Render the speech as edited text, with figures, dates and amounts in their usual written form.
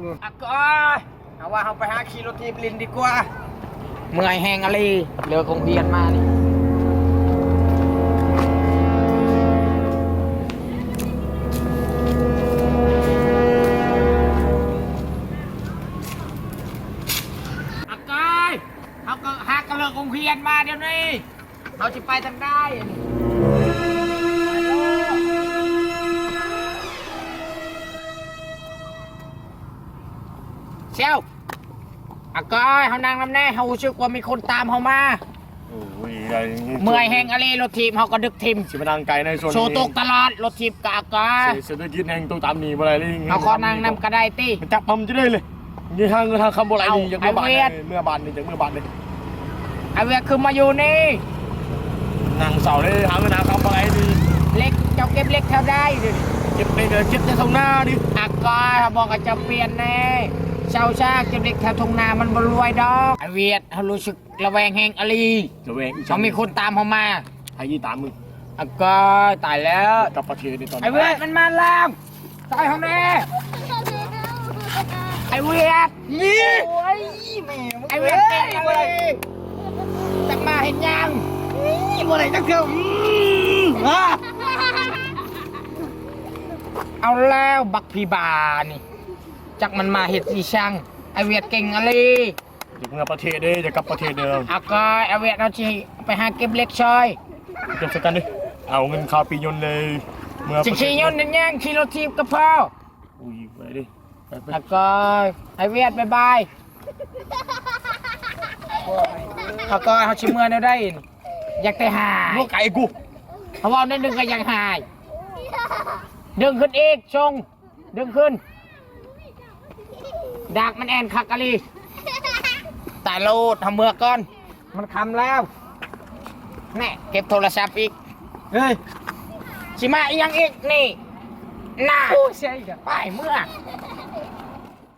อ่ะก็เอาว่าเราไปหาขี่รถทีบลินดีกว่าเมื่อยแหงอะไรเรือคงเบียนมานี่อ่ะก็เขาก็หากระเลือกคงเบียนมาเดี๋ยวนี้เราจะไปทางได้เชี่ยวอ่ะก้อยเขานั่งน้ำแน่เขาชื่อว่ามีคนตามเขามาเมื่อยแหงอะไรรถทีมเขาก็ดึกทีม สิบนางไก่ในโซน โชว์ตกตลอดรถทีมกะก้อย เศรษฐกิจแห่งตัวตามหนีอะไรเลย เขาขอนั่งนำกระไดตี จับผมจะได้เลยยี่ห้างคำโบราณนี่ยังเมื่อบานนี่ยังเมื่อบานเลย ไอเวียคือมาอยู่นี่ นางเสาเลยหาเงินหาคำอะไรดี เล็กเจ้าเก็บเล็กเท่าได้ดิ เก็บไปเลยเก็บในตรงหน้าดิ อ่ะก้อยเขาบอกว่าจะเปลี่ยนแน่เช่าชาเก็บเล็กแถวทุ่งนามันบรวยดอกไอเวียเขารู้สึกระแวงแหงอะไร จะแหวง เขามีคนตามเขามา ไอ้ยี่ตามมึง อ่ะก้อยตายแล้ว กับประเทศในตอน ไอเวียมันมาแล้วตายเขาแน่ไอเวียนี่โอ้ยแม่ไอเวียเก่งเลยจะมาเห็นยังนี่เมื่อไหร่จะเข้าเอาแล้วบักพีบานี่จักมันมาเห็ดสีช่างไอเวียเก่งอะไร จะเมื่อประเทศเด้จะกับประเทศเดิม เอาก็ไอเวียเราจะไปหาเก็บเล็กชอย เก็บสักกันดิเอาเงินข้าวปียนเลยเมื่อ จะขี่ยนต์นั่นยังขี่รถทีมกระเพรา อุ้ยไปดิไป แล้วก็ไอเวียบายบายเขาก็เขาชิมเมื่อได้อยากแต่หาย ลูกไก่กู เขาบอกได้ดึงก็ยังหายดึงขึ้นอีกชงดึงขึ้นดากมันแอนคักกะลีแต่โลดทำเมื่อก่อนมันคำแล้วแน่เก็บโทรศัพท์อีกเฮ้ยชิมาอีกยังอีกนี่น่าไปเมื่อไป